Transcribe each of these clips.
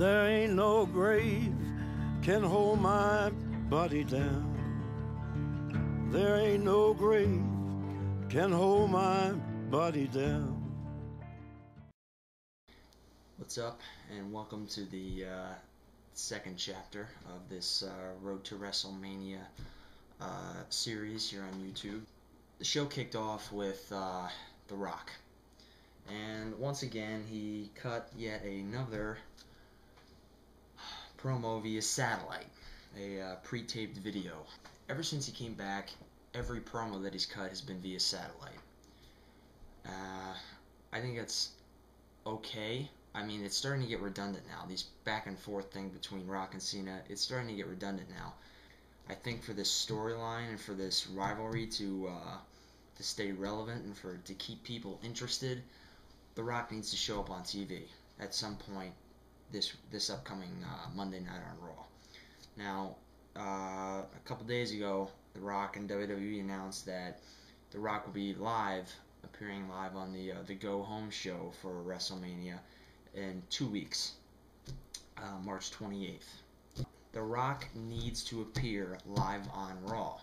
There ain't no grave can hold my body down. There ain't no grave can hold my body down. What's up, and welcome to the second chapter of this Road to WrestleMania series here on YouTube. The show kicked off with The Rock, and once again he cut yet another promo via satellite, a pre-taped video. Ever since he came back, every promo that he's cut has been via satellite. I think that's okay. I mean, it's starting to get redundant now. These back and forth thing between Rock and Cena, it's starting to get redundant now. I think for this storyline and for this rivalry to stay relevant and to keep people interested, The Rock needs to show up on TV at some point this upcoming Monday night on Raw. Now, a couple days ago, The Rock and WWE announced that The Rock will be appearing live on the Go Home show for WrestleMania in 2 weeks, March 28th. The Rock needs to appear live on Raw.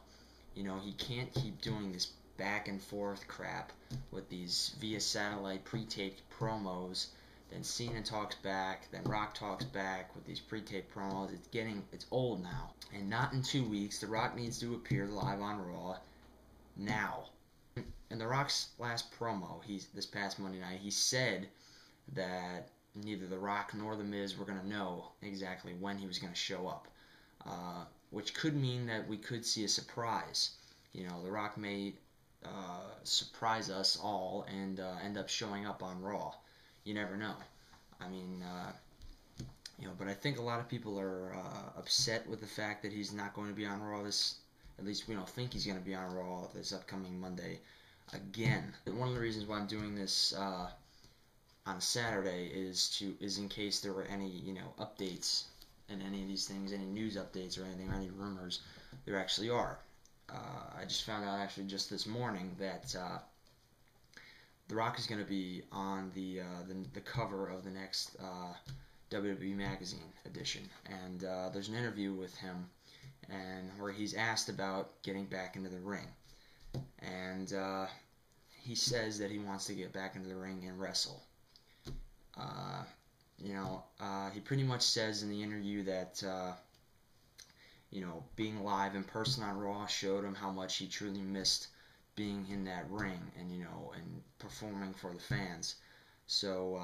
You know, he can't keep doing this back and forth crap with these via satellite pre-taped promos. Then Cena talks back, then Rock talks back with these pre-taped promos. It's old now. And not in 2 weeks. The Rock needs to appear live on Raw now. In The Rock's last promo, this past Monday night, he said that neither The Rock nor The Miz were going to know exactly when he was going to show up, which could mean that we could see a surprise. You know, The Rock may surprise us all and end up showing up on Raw. You never know. I mean, but I think a lot of people are upset with the fact that he's not going to be on Raw at least we don't think he's going to be on Raw this upcoming Monday again. One of the reasons why I'm doing this on Saturday is in case there were any, updates in any of these things, any news updates or anything, or any rumors. There actually are. I just found out actually just this morning that The Rock is going to be on the cover of the next WWE Magazine edition, and there's an interview with him, and where he's asked about getting back into the ring, and he says that he wants to get back into the ring and wrestle. He pretty much says in the interview that being live in person on Raw showed him how much he truly missed being in that ring and performing for the fans. So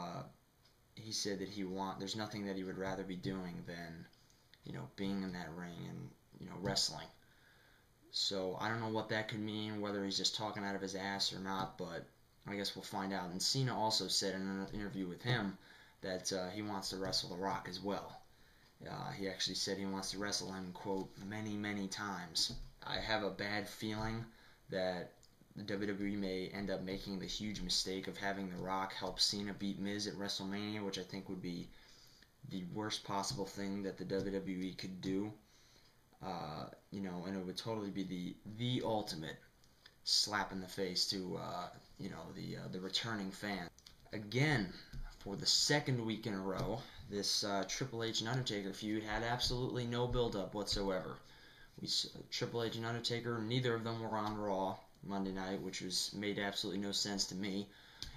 he said that there's nothing that he would rather be doing than being in that ring and wrestling. So I don't know what that could mean, whether he's just talking out of his ass or not, but I guess we'll find out. And Cena also said in an interview with him that he wants to wrestle The Rock as well. He actually said he wants to wrestle him, quote, many, many times. I have a bad feeling that the WWE may end up making the huge mistake of having The Rock help Cena beat Miz at WrestleMania, which I think would be the worst possible thing that the WWE could do. And it would totally be the ultimate slap in the face to the returning fan. Again, for the second week in a row, this Triple H and Undertaker feud had absolutely no build-up whatsoever. Triple H and Undertaker, neither of them were on Raw Monday night, which made absolutely no sense to me.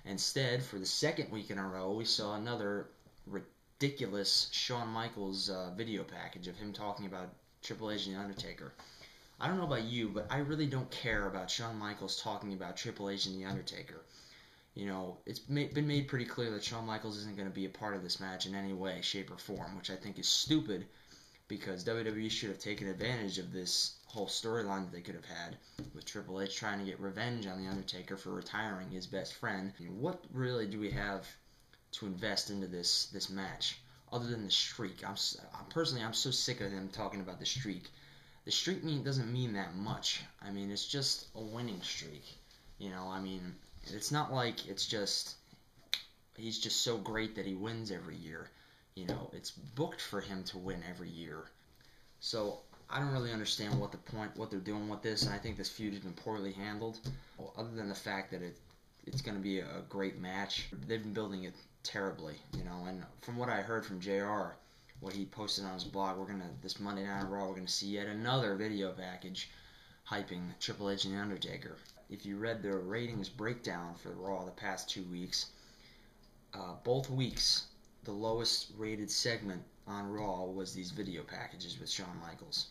Instead, for the second week in a row, we saw another ridiculous Shawn Michaels video package of him talking about Triple H and The Undertaker. I don't know about you, but I really don't care about Shawn Michaels talking about Triple H and The Undertaker. It's been made pretty clear that Shawn Michaels isn't going to be a part of this match in any way, shape, or form, which I think is stupid, because WWE should have taken advantage of this whole storyline that they could have had with Triple H trying to get revenge on The Undertaker for retiring his best friend. What really do we have to invest into this match other than the streak? I'm so sick of him talking about the streak. The streak doesn't mean that much. I mean, it's just a winning streak. It's not like he's just so great that he wins every year. It's booked for him to win every year. So I don't really understand what they're doing with this, and I think this feud has been poorly handled. Other than the fact that it's going to be a great match, they've been building it terribly, and from what I heard from JR, what he posted on his blog. This Monday Night Raw, we're gonna see yet another video package hyping Triple H and The Undertaker. If you read the ratings breakdown for Raw the past 2 weeks, both weeks the lowest rated segment on Raw was these video packages with Shawn Michaels.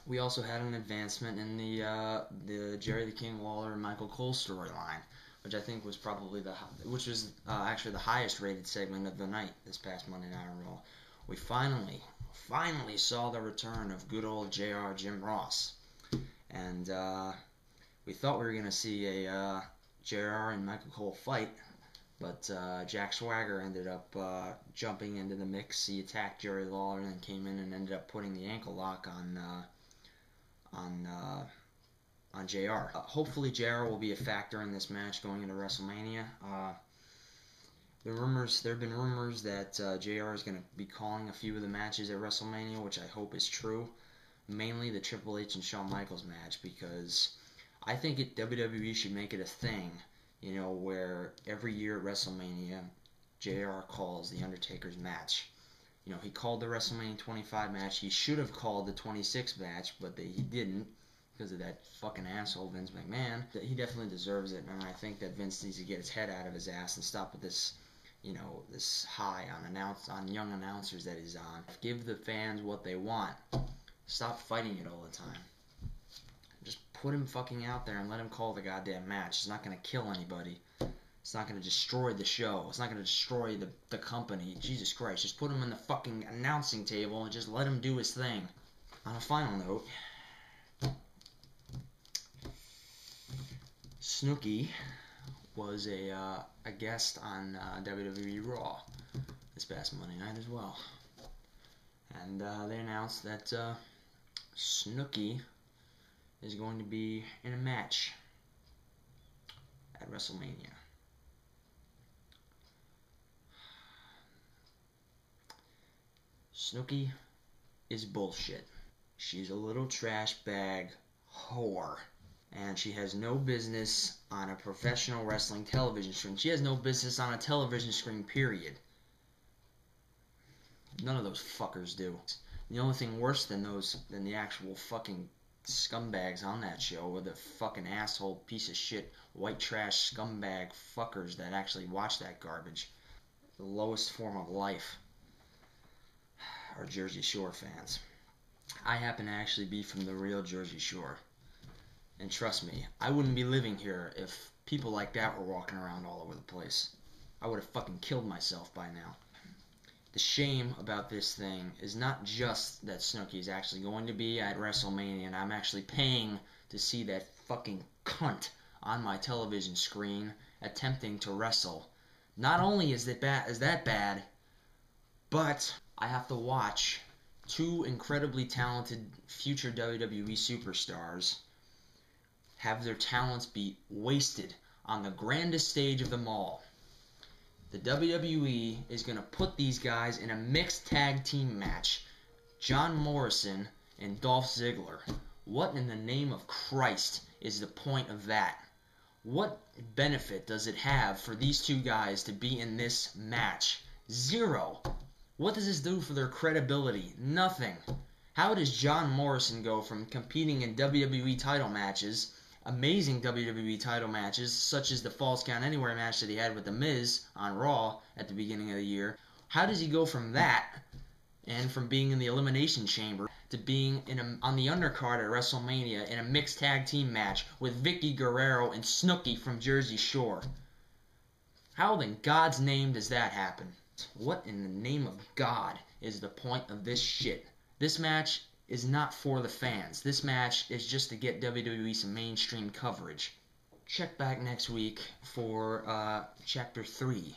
We also had an advancement in the Jerry the King Lawler and Michael Cole storyline, which I think was probably actually the highest rated segment of the night this past Monday Night Raw. We finally saw the return of good old JR Jim Ross, and we thought we were gonna see a JR and Michael Cole fight, but Jack Swagger ended up jumping into the mix. He attacked Jerry Lawler and then came in and ended up putting the ankle lock on JR. Hopefully JR will be a factor in this match going into WrestleMania. There have been rumors that JR is going to be calling a few of the matches at WrestleMania, which I hope is true. Mainly the Triple H and Shawn Michaels match, because I think WWE should make it a thing, where every year at WrestleMania, JR calls the Undertaker's match. He called the WrestleMania 25 match. He should have called the 26 match, but he didn't because of that fucking asshole Vince McMahon. He definitely deserves it, and I think that Vince needs to get his head out of his ass and stop with this, this high on young announcers that he's on. Give the fans what they want. Stop fighting it all the time. Just put him fucking out there and let him call the goddamn match. It's not going to kill anybody. It's not going to destroy the show. It's not going to destroy the company. Jesus Christ. Just put him in the fucking announcing table and just let him do his thing. On a final note, Snookie was a guest on WWE Raw this past Monday night as well. And they announced that Snookie is going to be in a match at WrestleMania. Snookie is bullshit. She's a little trash bag whore. And she has no business on a professional wrestling television screen. She has no business on a television screen, period. None of those fuckers do. The only thing worse than the actual fucking scumbags on that show are the fucking asshole piece of shit white trash scumbag fuckers that actually watch that garbage. The lowest form of life are Jersey Shore fans. I happen to actually be from the real Jersey Shore. And trust me, I wouldn't be living here if people like that were walking around all over the place. I would have fucking killed myself by now. The shame about this thing is not just that Snooki is actually going to be at WrestleMania and I'm actually paying to see that fucking cunt on my television screen attempting to wrestle. Not only is that bad, but I have to watch two incredibly talented future WWE superstars have their talents be wasted on the grandest stage of them all. The WWE is going to put these guys in a mixed tag team match. John Morrison and Dolph Ziggler. What in the name of Christ is the point of that? What benefit does it have for these two guys to be in this match? Zero. What does this do for their credibility? Nothing. How does John Morrison go from competing in WWE title matches, amazing WWE title matches, such as the Falls Count Anywhere match that he had with The Miz on Raw at the beginning of the year? How does he go from that, and from being in the Elimination Chamber, to being on the undercard at WrestleMania in a mixed tag team match with Vicky Guerrero and Snooki from Jersey Shore? How in God's name does that happen? What in the name of God is the point of this shit? This match is not for the fans. This match is just to get WWE some mainstream coverage. Check back next week for Chapter 3